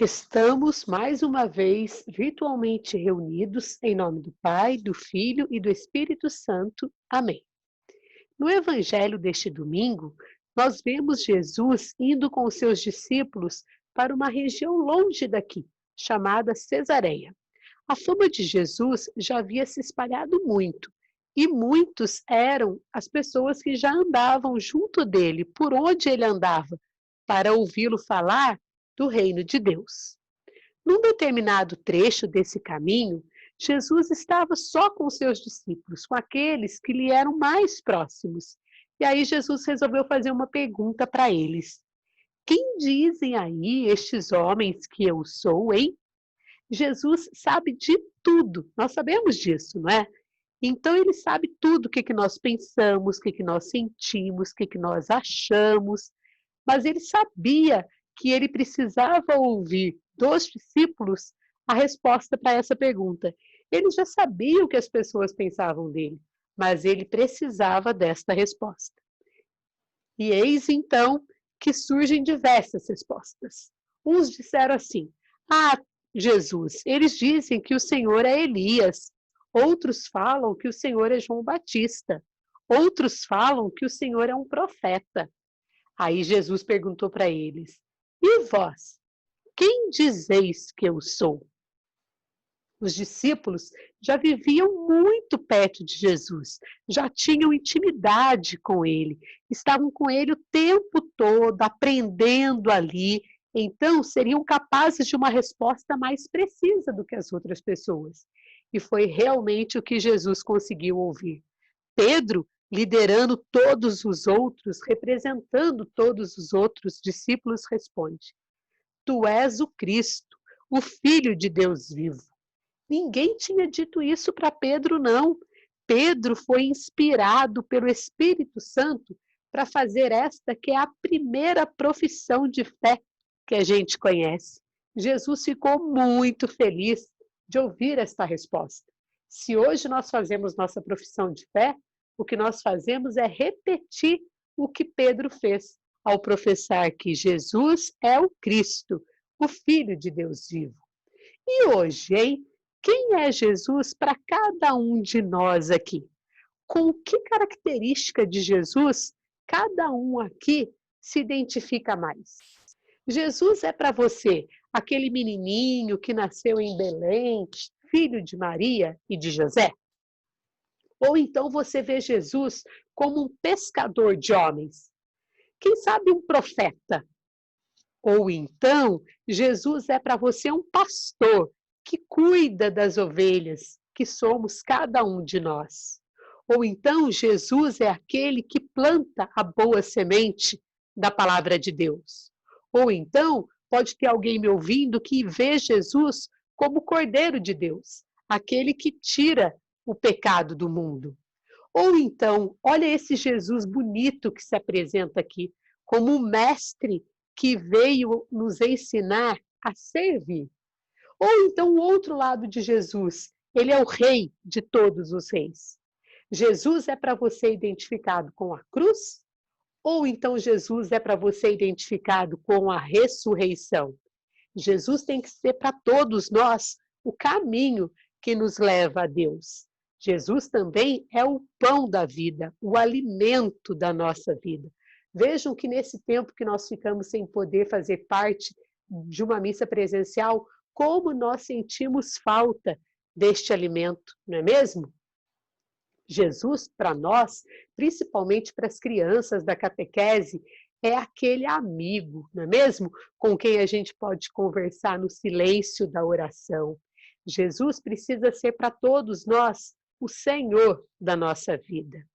Estamos mais uma vez virtualmente reunidos em nome do Pai, do Filho e do Espírito Santo. Amém. No Evangelho deste domingo, nós vemos Jesus indo com os seus discípulos para uma região longe daqui, chamada Cesareia. A fama de Jesus já havia se espalhado muito, e muitos eram as pessoas que já andavam junto dele, por onde ele andava, para ouvi-lo falar do reino de Deus. Num determinado trecho desse caminho, Jesus estava só com seus discípulos, com aqueles que lhe eram mais próximos. E aí Jesus resolveu fazer uma pergunta para eles. Quem dizem aí estes homens que eu sou, hein? Jesus sabe de tudo, nós sabemos disso, não é? Então ele sabe tudo o que nós pensamos, o que nós sentimos, o que nós achamos, mas ele sabia que ele precisava ouvir dos discípulos a resposta para essa pergunta. Ele já sabia o que as pessoas pensavam dele, mas ele precisava desta resposta. E eis então que surgem diversas respostas. Uns disseram assim: Ah, Jesus, eles dizem que o Senhor é Elias. Outros falam que o Senhor é João Batista. Outros falam que o Senhor é um profeta. Aí Jesus perguntou para eles: E vós, quem dizeis que eu sou? Os discípulos já viviam muito perto de Jesus, já tinham intimidade com ele, estavam com ele o tempo todo, aprendendo ali, então seriam capazes de uma resposta mais precisa do que as outras pessoas. E foi realmente o que Jesus conseguiu ouvir. Pedro, liderando todos os outros, representando todos os outros discípulos, responde: Tu és o Cristo, o Filho de Deus vivo. Ninguém tinha dito isso para Pedro, não. Pedro foi inspirado pelo Espírito Santo para fazer esta que é a primeira profissão de fé que a gente conhece. Jesus ficou muito feliz de ouvir esta resposta. Se hoje nós fazemos nossa profissão de fé, o que nós fazemos é repetir o que Pedro fez ao professar que Jesus é o Cristo, o Filho de Deus vivo. E hoje, hein? Quem é Jesus para cada um de nós aqui? Com que característica de Jesus cada um aqui se identifica mais? Jesus é para você aquele menininho que nasceu em Belém, filho de Maria e de José? Ou então você vê Jesus como um pescador de homens? Quem sabe um profeta? Ou então Jesus é para você um pastor que cuida das ovelhas, que somos cada um de nós. Ou então Jesus é aquele que planta a boa semente da palavra de Deus. Ou então pode ter alguém me ouvindo que vê Jesus como o Cordeiro de Deus, aquele que tira o pecado do mundo. Ou então, olha esse Jesus bonito que se apresenta aqui, como um mestre que veio nos ensinar a servir. Ou então o outro lado de Jesus, ele é o rei de todos os reis. Jesus é para você identificado com a cruz? Ou então Jesus é para você identificado com a ressurreição? Jesus tem que ser para todos nós o caminho que nos leva a Deus. Jesus também é o pão da vida, o alimento da nossa vida. Vejam que nesse tempo que nós ficamos sem poder fazer parte de uma missa presencial, como nós sentimos falta deste alimento, não é mesmo? Jesus, para nós, principalmente para as crianças da catequese, é aquele amigo, não é mesmo? Com quem a gente pode conversar no silêncio da oração. Jesus precisa ser para todos nós o Senhor da nossa vida.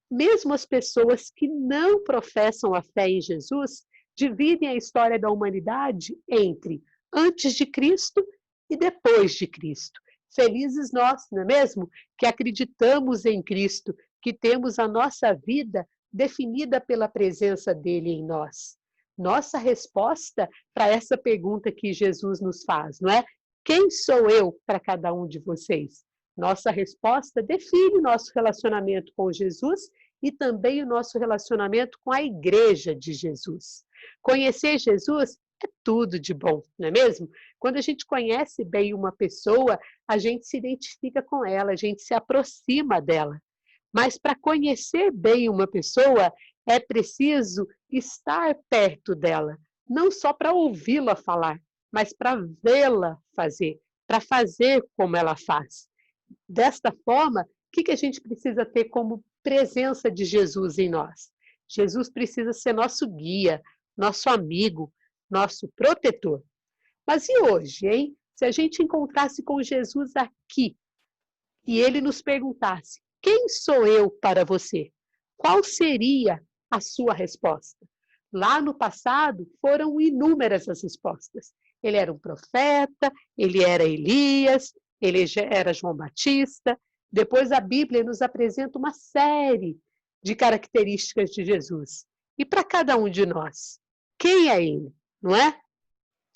Mesmo as pessoas que não professam a fé em Jesus dividem a história da humanidade entre antes de Cristo e depois de Cristo. Felizes nós, não é mesmo? Que acreditamos em Cristo, que temos a nossa vida definida pela presença dele em nós. Nossa resposta para essa pergunta que Jesus nos faz, não é? Quem sou eu para cada um de vocês? Nossa resposta define nosso relacionamento com Jesus e também o nosso relacionamento com a igreja de Jesus. Conhecer Jesus é tudo de bom, não é mesmo? Quando a gente conhece bem uma pessoa, a gente se identifica com ela, a gente se aproxima dela. Mas para conhecer bem uma pessoa, é preciso estar perto dela, não só para ouvi-la falar, mas para vê-la fazer, para fazer como ela faz. Desta forma, o que a gente precisa ter como presença de Jesus em nós? Jesus precisa ser nosso guia, nosso amigo, nosso protetor. Mas e hoje, hein? Se a gente encontrasse com Jesus aqui e ele nos perguntasse: quem sou eu para você? Qual seria a sua resposta? Lá no passado foram inúmeras as respostas. Ele era um profeta, ele era Elias, ele era João Batista. Depois a Bíblia nos apresenta uma série de características de Jesus. E para cada um de nós, quem é ele, não é?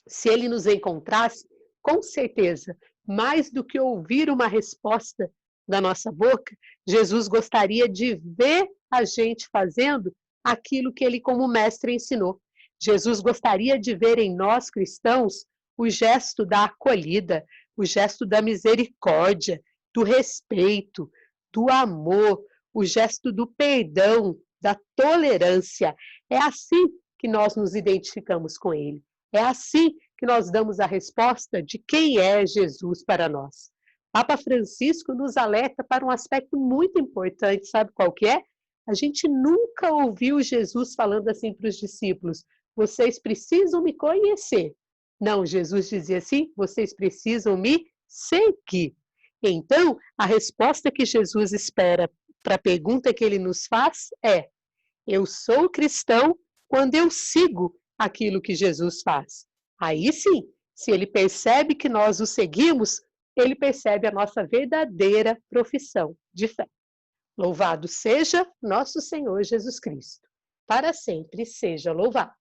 Se ele nos encontrasse, com certeza, mais do que ouvir uma resposta da nossa boca, Jesus gostaria de ver a gente fazendo aquilo que ele, como mestre, ensinou. Jesus gostaria de ver em nós, cristãos, o gesto da acolhida, o gesto da misericórdia, do respeito, do amor, o gesto do perdão, da tolerância. É assim que nós nos identificamos com ele. É assim que nós damos a resposta de quem é Jesus para nós. Papa Francisco nos alerta para um aspecto muito importante, sabe qual que é? A gente nunca ouviu Jesus falando assim para os discípulos: vocês precisam me conhecer. Não, Jesus dizia assim: vocês precisam me seguir. Então, a resposta que Jesus espera para a pergunta que ele nos faz é: eu sou cristão quando eu sigo aquilo que Jesus faz. Aí sim, se ele percebe que nós o seguimos, ele percebe a nossa verdadeira profissão de fé. Louvado seja nosso Senhor Jesus Cristo. Para sempre seja louvado.